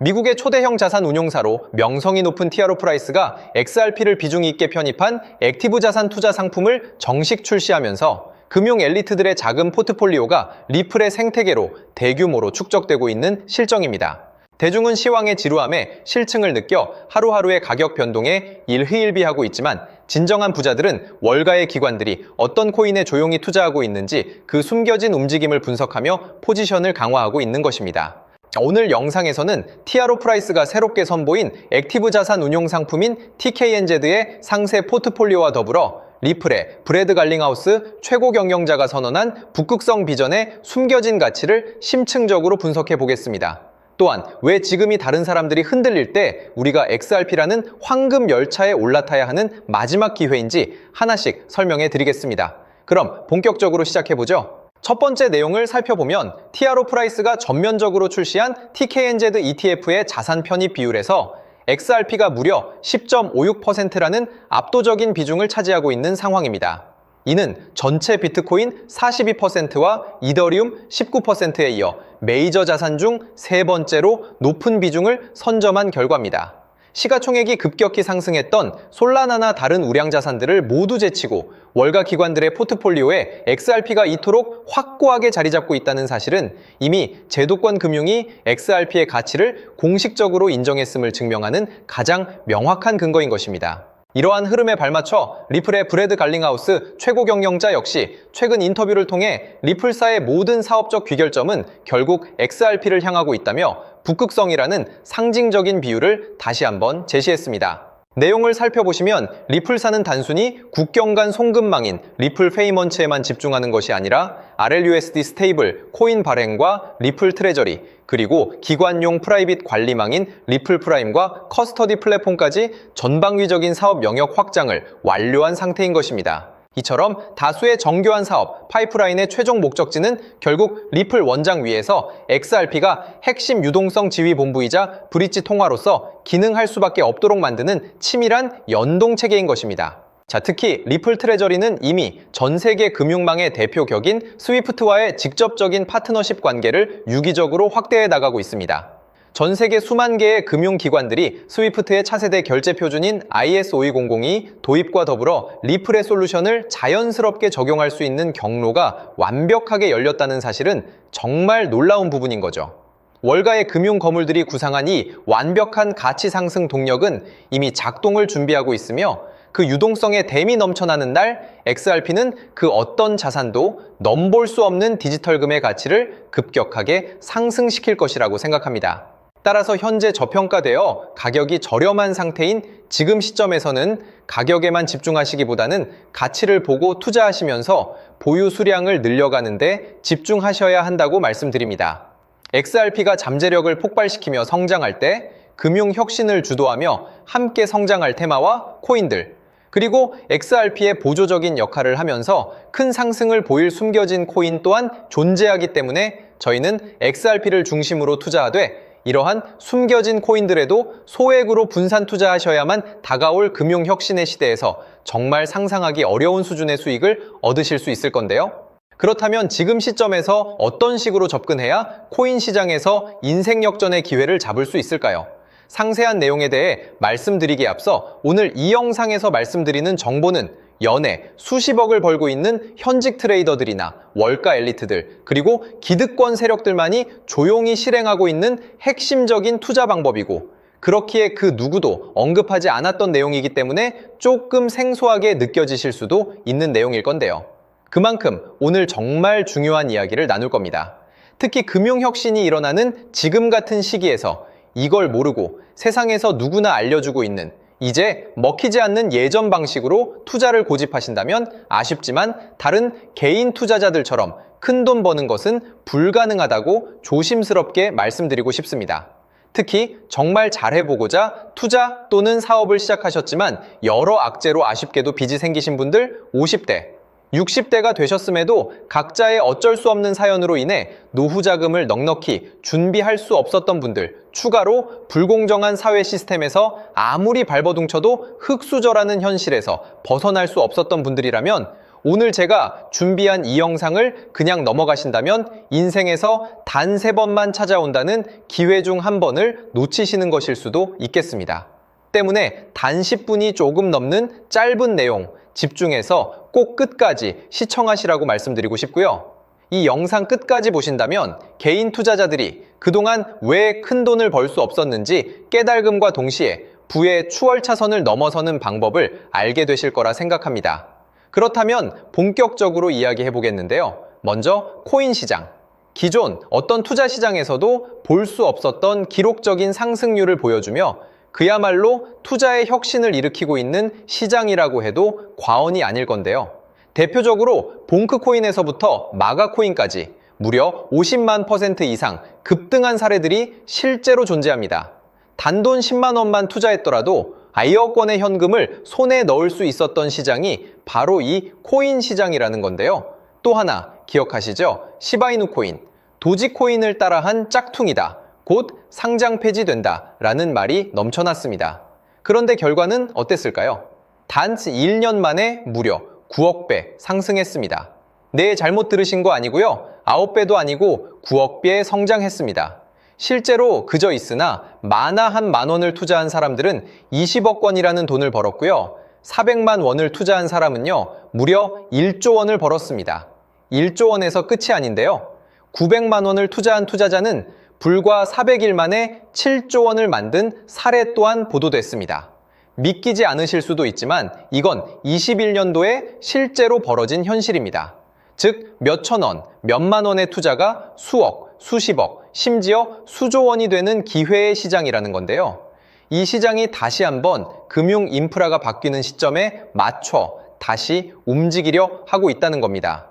미국의 초대형 자산 운용사로 명성이 높은 티아로 프라이스가 XRP를 비중 있게 편입한 액티브 자산 투자 상품을 정식 출시하면서 금융 엘리트들의 작은 포트폴리오가 리플의 생태계로 대규모로 축적되고 있는 실정입니다. 대중은 시황의 지루함에 실증을 느껴 하루하루의 가격 변동에 일희일비하고 있지만 진정한 부자들은 월가의 기관들이 어떤 코인에 조용히 투자하고 있는지 그 숨겨진 움직임을 분석하며 포지션을 강화하고 있는 것입니다. 오늘 영상에서는 티아로 프라이스가 새롭게 선보인 액티브 자산 운용 상품인 TKNZ의 상세 포트폴리오와 더불어 리플의 브래드 갈링하우스 최고 경영자가 선언한 북극성 비전의 숨겨진 가치를 심층적으로 분석해 보겠습니다. 또한 왜 지금이 다른 사람들이 흔들릴 때 우리가 XRP라는 황금 열차에 올라타야 하는 마지막 기회인지 하나씩 설명해 드리겠습니다. 그럼 본격적으로 시작해 보죠. 첫 번째 내용을 살펴보면 티아로 프라이스가 전면적으로 출시한 TKNZ ETF의 자산 편입 비율에서 XRP가 무려 10.56%라는 압도적인 비중을 차지하고 있는 상황입니다. 이는 전체 비트코인 42%와 이더리움 19%에 이어 메이저 자산 중 세 번째로 높은 비중을 선점한 결과입니다. 시가총액이 급격히 상승했던 솔라나나 다른 우량 자산들을 모두 제치고 월가 기관들의 포트폴리오에 XRP가 이토록 확고하게 자리 잡고 있다는 사실은 이미 제도권 금융이 XRP의 가치를 공식적으로 인정했음을 증명하는 가장 명확한 근거인 것입니다. 이러한 흐름에 발맞춰 리플의 브래드 갈링하우스 최고 경영자 역시 최근 인터뷰를 통해 리플사의 모든 사업적 귀결점은 결국 XRP를 향하고 있다며 북극성이라는 상징적인 비율을 다시 한번 제시했습니다. 내용을 살펴보시면 리플사는 단순히 국경 간 송금망인 리플 페이먼츠에만 집중하는 것이 아니라 RLUSD 스테이블 코인 발행과 리플 트레저리, 그리고 기관용 프라이빗 관리망인 리플 프라임과 커스터디 플랫폼까지 전방위적인 사업 영역 확장을 완료한 상태인 것입니다. 이처럼 다수의 정교한 사업, 파이프라인의 최종 목적지는 결국 리플 원장 위에서 XRP가 핵심 유동성 지휘 본부이자 브릿지 통화로서 기능할 수밖에 없도록 만드는 치밀한 연동 체계인 것입니다. 특히 리플 트레저리는 이미 전 세계 금융망의 대표 격인 스위프트와의 직접적인 파트너십 관계를 유기적으로 확대해 나가고 있습니다. 전 세계 수만 개의 금융기관들이 스위프트의 차세대 결제 표준인 IS-5200이 도입과 더불어 리플의 솔루션을 자연스럽게 적용할 수 있는 경로가 완벽하게 열렸다는 사실은 정말 놀라운 부분인 거죠. 월가의 금융 거물들이 구상한 이 완벽한 가치 상승 동력은 이미 작동을 준비하고 있으며 그 유동성에 댐이 넘쳐나는 날 XRP는 그 어떤 자산도 넘볼 수 없는 디지털금의 가치를 급격하게 상승시킬 것이라고 생각합니다. 따라서 현재 저평가되어 가격이 저렴한 상태인 지금 시점에서는 가격에만 집중하시기보다는 가치를 보고 투자하시면서 보유 수량을 늘려가는 데 집중하셔야 한다고 말씀드립니다. XRP가 잠재력을 폭발시키며 성장할 때 금융 혁신을 주도하며 함께 성장할 테마와 코인들, 그리고 XRP의 보조적인 역할을 하면서 큰 상승을 보일 숨겨진 코인 또한 존재하기 때문에 저희는 XRP를 중심으로 투자하되 이러한 숨겨진 코인들에도 소액으로 분산 투자하셔야만 다가올 금융혁신의 시대에서 정말 상상하기 어려운 수준의 수익을 얻으실 수 있을 건데요. 그렇다면 지금 시점에서 어떤 식으로 접근해야 코인 시장에서 인생 역전의 기회를 잡을 수 있을까요? 상세한 내용에 대해 말씀드리기에 앞서 오늘 이 영상에서 말씀드리는 정보는 연에 수십억을 벌고 있는 현직 트레이더들이나 월가 엘리트들, 그리고 기득권 세력들만이 조용히 실행하고 있는 핵심적인 투자 방법이고 그렇기에 그 누구도 언급하지 않았던 내용이기 때문에 조금 생소하게 느껴지실 수도 있는 내용일 건데요. 그만큼 오늘 정말 중요한 이야기를 나눌 겁니다. 특히 금융혁신이 일어나는 지금 같은 시기에서 이걸 모르고 세상에서 누구나 알려주고 있는 이제 먹히지 않는 예전 방식으로 투자를 고집하신다면 아쉽지만 다른 개인 투자자들처럼 큰돈 버는 것은 불가능하다고 조심스럽게 말씀드리고 싶습니다. 특히 정말 잘해보고자 투자 또는 사업을 시작하셨지만 여러 악재로 아쉽게도 빚이 생기신 분들 50대, 60대가 되셨음에도 각자의 어쩔 수 없는 사연으로 인해 노후 자금을 넉넉히 준비할 수 없었던 분들, 추가로 불공정한 사회 시스템에서 아무리 발버둥쳐도 흙수저라는 현실에서 벗어날 수 없었던 분들이라면 오늘 제가 준비한 이 영상을 그냥 넘어가신다면 인생에서 단 3번만 찾아온다는 기회 중 한 번을 놓치시는 것일 수도 있겠습니다. 때문에 단 10분이 조금 넘는 짧은 내용 집중해서 꼭 끝까지 시청하시라고 말씀드리고 싶고요. 이 영상 끝까지 보신다면 개인 투자자들이 그동안 왜 큰 돈을 벌 수 없었는지 깨달음과 동시에 부의 추월차선을 넘어서는 방법을 알게 되실 거라 생각합니다. 그렇다면 본격적으로 이야기해 보겠는데요. 먼저 코인 시장. 기존 어떤 투자 시장에서도 볼 수 없었던 기록적인 상승률을 보여주며 그야말로 투자의 혁신을 일으키고 있는 시장이라고 해도 과언이 아닐 건데요. 대표적으로 봉크코인에서부터 마가코인까지 무려 50만 % 이상 급등한 사례들이 실제로 존재합니다. 단돈 10만 원만 투자했더라도 1억 원의 현금을 손에 넣을 수 있었던 시장이 바로 이 코인 시장이라는 건데요. 또 하나 기억하시죠? 시바이누 코인, 도지코인을 따라한 짝퉁이다. 곧 상장 폐지된다 라는 말이 넘쳐났습니다. 그런데 결과는 어땠을까요? 단 1년 만에 무려 9억 배 상승했습니다. 네, 잘못 들으신 거 아니고요. 9배도 아니고 9억 배 성장했습니다. 실제로 그저 있으나 만화 한 만 원을 투자한 사람들은 20억 원이라는 돈을 벌었고요. 400만 원을 투자한 사람은요, 무려 1조 원을 벌었습니다. 1조 원에서 끝이 아닌데요. 900만 원을 투자한 투자자는 불과 400일 만에 7조 원을 만든 사례 또한 보도됐습니다. 믿기지 않으실 수도 있지만 이건 21년도에 실제로 벌어진 현실입니다. 즉, 몇천 원, 몇만 원의 투자가 수억, 수십억, 심지어 수조 원이 되는 기회의 시장이라는 건데요. 이 시장이 다시 한번 금융 인프라가 바뀌는 시점에 맞춰 다시 움직이려 하고 있다는 겁니다.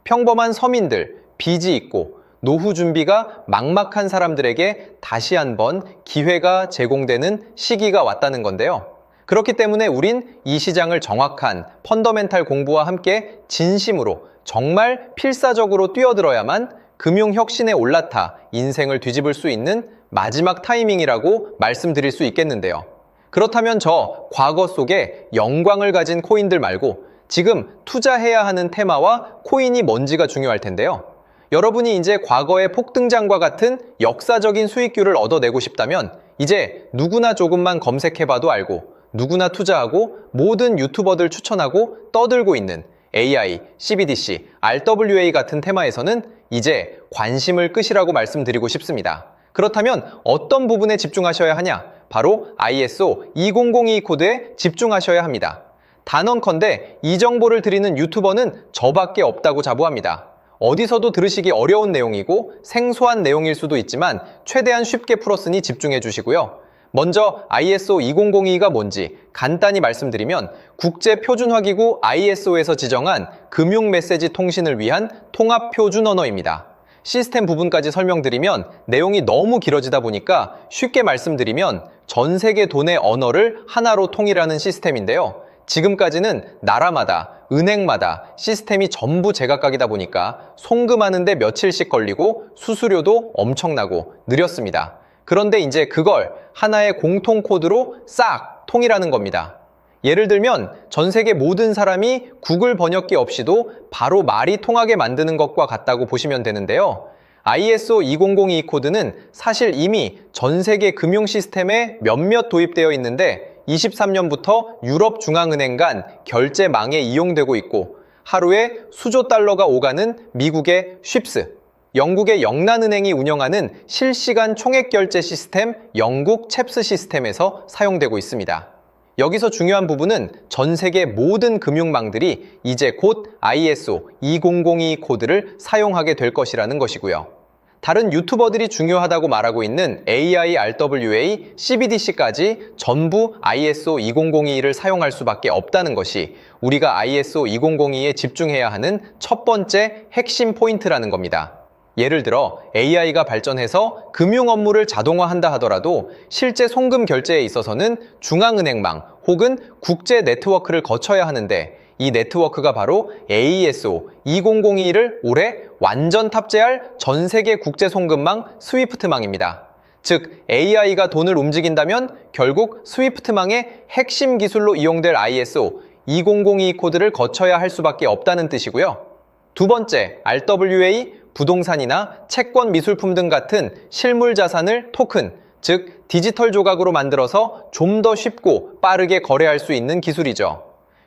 평범한 서민들, 빚이 있고 노후 준비가 막막한 사람들에게 다시 한번 기회가 제공되는 시기가 왔다는 건데요. 그렇기 때문에 우린 이 시장을 정확한 펀더멘탈 공부와 함께 진심으로 정말 필사적으로 뛰어들어야만 금융혁신에 올라타 인생을 뒤집을 수 있는 마지막 타이밍이라고 말씀드릴 수 있겠는데요. 그렇다면 저 과거 속에 영광을 가진 코인들 말고 지금 투자해야 하는 테마와 코인이 뭔지가 중요할 텐데요. 여러분이 이제 과거의 폭등장과 같은 역사적인 수익률을 얻어내고 싶다면 이제 누구나 조금만 검색해봐도 알고 누구나 투자하고 모든 유튜버들 추천하고 떠들고 있는 AI, CBDC, RWA 같은 테마에서는 이제 관심을 끄시라고 말씀드리고 싶습니다. 그렇다면 어떤 부분에 집중하셔야 하냐? 바로 ISO 20022 코드에 집중하셔야 합니다. 단언컨대 이 정보를 드리는 유튜버는 저밖에 없다고 자부합니다. 어디서도 들으시기 어려운 내용이고 생소한 내용일 수도 있지만 최대한 쉽게 풀었으니 집중해 주시고요. 먼저 ISO 2002가 뭔지 간단히 말씀드리면 국제표준화기구 ISO에서 지정한 금융메시지 통신을 위한 통합표준 언어입니다. 시스템 부분까지 설명드리면 내용이 너무 길어지다 보니까 쉽게 말씀드리면 전 세계 돈의 언어를 하나로 통일하는 시스템인데요. 지금까지는 나라마다, 은행마다 시스템이 전부 제각각이다 보니까 송금하는데 며칠씩 걸리고 수수료도 엄청나고 느렸습니다. 그런데 이제 그걸 하나의 공통 코드로 싹 통일하는 겁니다. 예를 들면 전 세계 모든 사람이 구글 번역기 없이도 바로 말이 통하게 만드는 것과 같다고 보시면 되는데요. ISO 2002 코드는 사실 이미 전 세계 금융 시스템에 몇몇 도입되어 있는데 23년부터 유럽 중앙은행 간 결제망에 이용되고 있고 하루에 수조 달러가 오가는 미국의 쉽스, 영국의 영란은행이 운영하는 실시간 총액결제 시스템 영국 챕스 시스템에서 사용되고 있습니다. 여기서 중요한 부분은 전 세계 모든 금융망들이 이제 곧 ISO 2002 코드를 사용하게 될 것이라는 것이고요. 다른 유튜버들이 중요하다고 말하고 있는 AI, RWA, CBDC까지 전부 ISO 2002를 사용할 수밖에 없다는 것이 우리가 ISO 2002에 집중해야 하는 첫 번째 핵심 포인트라는 겁니다. 예를 들어 AI가 발전해서 금융 업무를 자동화한다 하더라도 실제 송금 결제에 있어서는 중앙은행망 혹은 국제 네트워크를 거쳐야 하는데 이 네트워크가 바로 AESO 2002를 올해 완전 탑재할 전 세계 국제 송금망 스위프트망입니다. 즉 AI가 돈을 움직인다면 결국 스위프트망의 핵심 기술로 이용될 ISO 2002 코드를 거쳐야 할 수밖에 없다는 뜻이고요. 두 번째, RWA, 부동산이나 채권 미술품 등 같은 실물 자산을 토큰, 즉 디지털 조각으로 만들어서 좀 더 쉽고 빠르게 거래할 수 있는 기술이죠.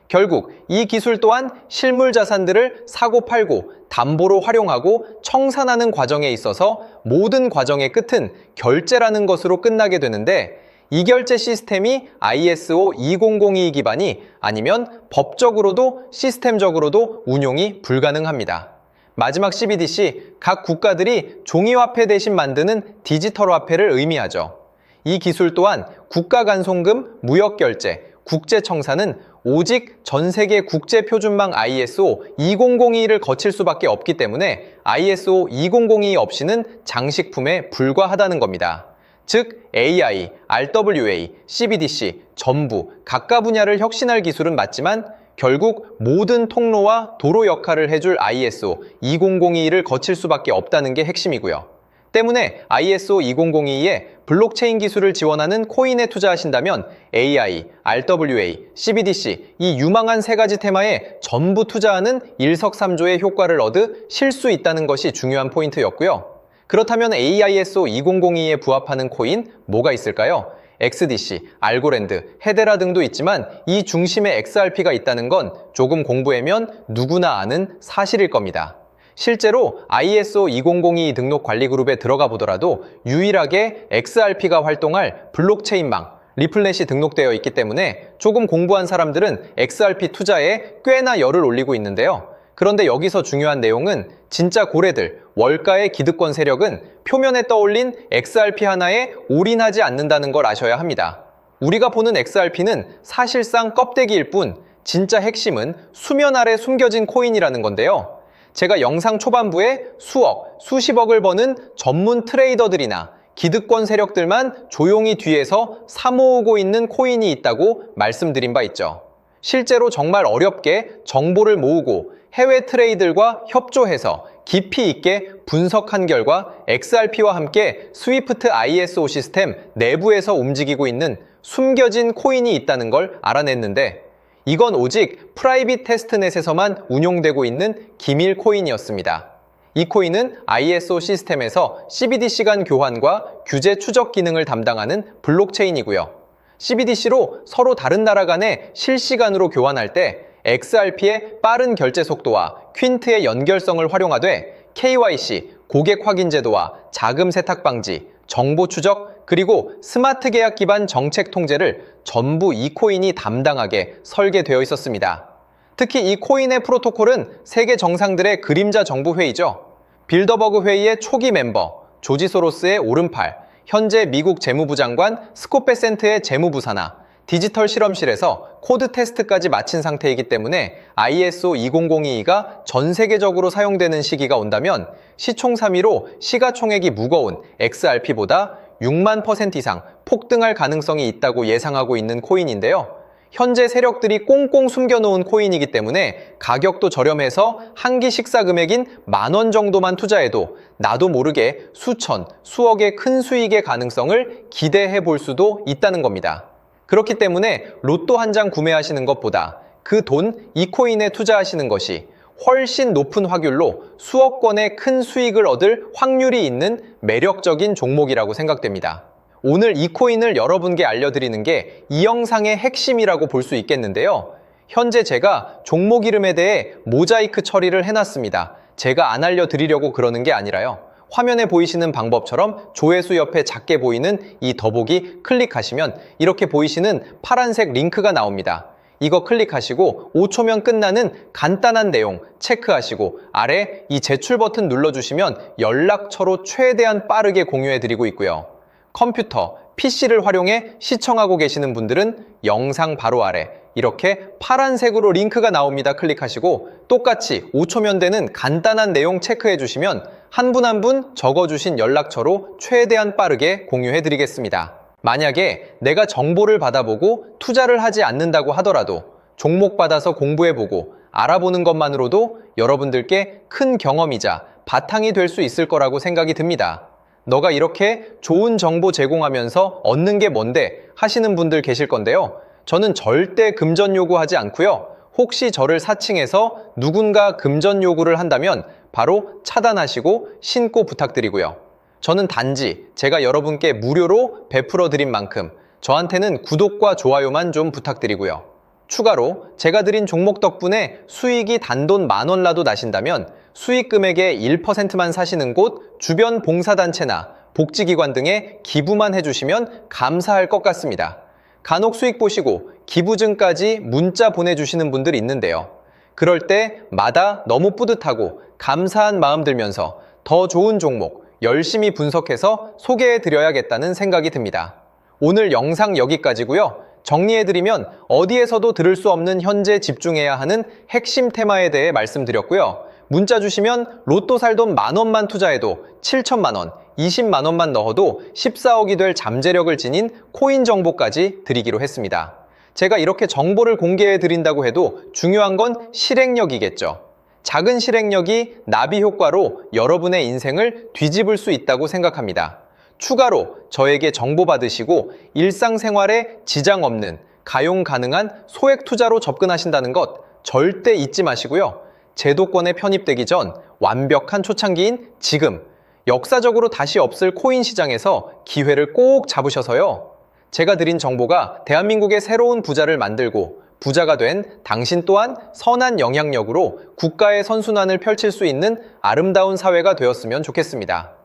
결국 이 기술 또한 실물 자산들을 사고 팔고 담보로 활용하고 청산하는 과정에 있어서 모든 과정의 끝은 결제라는 것으로 끝나게 되는데, 이 결제 시스템이 ISO 2002 기반이 아니면 법적으로도 시스템적으로도 운용이 불가능합니다. 마지막 CBDC, 각 국가들이 종이화폐 대신 만드는 디지털 화폐를 의미하죠. 이 기술 또한 국가간송금, 무역결제, 국제청산은 오직 전 세계 국제표준망 ISO 2002를 거칠 수밖에 없기 때문에 ISO 2002 없이는 장식품에 불과하다는 겁니다. 즉 AI, RWA, CBDC 전부 각각 분야를 혁신할 기술은 맞지만 결국 모든 통로와 도로 역할을 해줄 ISO 2002를 거칠 수밖에 없다는 게 핵심이고요. 때문에 ISO 2002에 블록체인 기술을 지원하는 코인에 투자하신다면 AI, RWA, CBDC 이 유망한 세 가지 테마에 전부 투자하는 일석삼조의 효과를 얻으실 수 있다는 것이 중요한 포인트였고요. 그렇다면 AISO 2002에 부합하는 코인 뭐가 있을까요? XDC, 알고랜드, 헤데라 등도 있지만 이 중심에 XRP가 있다는 건 조금 공부하면 누구나 아는 사실일 겁니다. 실제로 ISO 2002 등록 관리 그룹에 들어가 보더라도 유일하게 XRP가 활동할 블록체인망, 리플넷이 등록되어 있기 때문에 조금 공부한 사람들은 XRP 투자에 꽤나 열을 올리고 있는데요. 그런데 여기서 중요한 내용은 진짜 고래들, 월가의 기득권 세력은 표면에 떠올린 XRP 하나에 올인하지 않는다는 걸 아셔야 합니다. 우리가 보는 XRP는 사실상 껍데기일 뿐 진짜 핵심은 수면 아래 숨겨진 코인이라는 건데요. 제가 영상 초반부에 수억, 수십억을 버는 전문 트레이더들이나 기득권 세력들만 조용히 뒤에서 사모으고 있는 코인이 있다고 말씀드린 바 있죠. 실제로 정말 어렵게 정보를 모으고 해외 트레이더들과 협조해서 깊이 있게 분석한 결과 XRP와 함께 스위프트 ISO 시스템 내부에서 움직이고 있는 숨겨진 코인이 있다는 걸 알아냈는데, 이건 오직 프라이빗 테스트넷에서만 운용되고 있는 기밀 코인이었습니다. 이 코인은 ISO 시스템에서 CBDC 간 교환과 규제 추적 기능을 담당하는 블록체인이고요. CBDC로 서로 다른 나라 간에 실시간으로 교환할 때 XRP의 빠른 결제 속도와 퀸트의 연결성을 활용하되 KYC, 고객 확인 제도와 자금 세탁 방지, 정보 추적, 그리고 스마트 계약 기반 정책 통제를 전부 이 코인이 담당하게 설계되어 있었습니다. 특히 이 코인의 프로토콜은 세계 정상들의 그림자 정부 회의죠. 빌더버그 회의의 초기 멤버, 조지 소로스의 오른팔, 현재 미국 재무부 장관 스콧 베센트의 재무부 산하, 디지털 실험실에서 코드 테스트까지 마친 상태이기 때문에 ISO 2002가 전 세계적으로 사용되는 시기가 온다면 시총삼위로 시가총액이 무거운 XRP보다 6만% 이상 폭등할 가능성이 있다고 예상하고 있는 코인인데요. 현재 세력들이 꽁꽁 숨겨놓은 코인이기 때문에 가격도 저렴해서 한 끼 식사 금액인 10,000원 정도만 투자해도 나도 모르게 수천, 수억의 큰 수익의 가능성을 기대해 볼 수도 있다는 겁니다. 그렇기 때문에 로또 한 장 구매하시는 것보다 그 돈, 이 코인에 투자하시는 것이 훨씬 높은 확률로 수억 건의 큰 수익을 얻을 확률이 있는 매력적인 종목이라고 생각됩니다. 오늘 이 코인을 여러분께 알려드리는 게 이 영상의 핵심이라고 볼 수 있겠는데요. 현재 제가 종목 이름에 대해 모자이크 처리를 해놨습니다. 제가 안 알려드리려고 그러는 게 아니라요. 화면에 보이시는 방법처럼 조회수 옆에 작게 보이는 이 더보기 클릭하시면 이렇게 보이시는 파란색 링크가 나옵니다. 이거 클릭하시고 5초면 끝나는 간단한 내용 체크하시고 아래 이 제출 버튼 눌러주시면 연락처로 최대한 빠르게 공유해드리고 있고요. 컴퓨터, PC를 활용해 시청하고 계시는 분들은 영상 바로 아래 이렇게 파란색으로 링크가 나옵니다. 클릭하시고 똑같이 5초면 되는 간단한 내용 체크해 주시면 한 분 한 분 적어주신 연락처로 최대한 빠르게 공유해 드리겠습니다. 만약에 내가 정보를 받아보고 투자를 하지 않는다고 하더라도 종목 받아서 공부해보고 알아보는 것만으로도 여러분들께 큰 경험이자 바탕이 될 수 있을 거라고 생각이 듭니다. 너가 이렇게 좋은 정보 제공하면서 얻는 게 뭔데 하시는 분들 계실 건데요. 저는 절대 금전 요구하지 않고요. 혹시 저를 사칭해서 누군가 금전 요구를 한다면 바로 차단하시고 신고 부탁드리고요. 저는 단지 제가 여러분께 무료로 베풀어 드린 만큼 저한테는 구독과 좋아요만 좀 부탁드리고요. 추가로 제가 드린 종목 덕분에 수익이 단돈 10,000원 라도 나신다면 수익 금액의 1%만 사시는 곳 주변 봉사단체나 복지기관 등에 기부만 해주시면 감사할 것 같습니다. 간혹 수익 보시고 기부증까지 문자 보내주시는 분들 있는데요. 그럴 때마다 너무 뿌듯하고 감사한 마음 들면서 더 좋은 종목 열심히 분석해서 소개해드려야겠다는 생각이 듭니다. 오늘 영상 여기까지고요. 정리해드리면 어디에서도 들을 수 없는 현재 집중해야 하는 핵심 테마에 대해 말씀드렸고요. 문자 주시면 로또 살 돈 10,000원만 투자해도 7천만 원, 20만 원만 넣어도 14억이 될 잠재력을 지닌 코인 정보까지 드리기로 했습니다. 제가 이렇게 정보를 공개해 드린다고 해도 중요한 건 실행력이겠죠. 작은 실행력이 나비 효과로 여러분의 인생을 뒤집을 수 있다고 생각합니다. 추가로 저에게 정보 받으시고 일상생활에 지장 없는 가용 가능한 소액 투자로 접근하신다는 것 절대 잊지 마시고요. 제도권에 편입되기 전 완벽한 초창기인 지금 역사적으로 다시 없을 코인 시장에서 기회를 꼭 잡으셔서요. 제가 드린 정보가 대한민국의 새로운 부자를 만들고 부자가 된 당신 또한 선한 영향력으로 국가의 선순환을 펼칠 수 있는 아름다운 사회가 되었으면 좋겠습니다.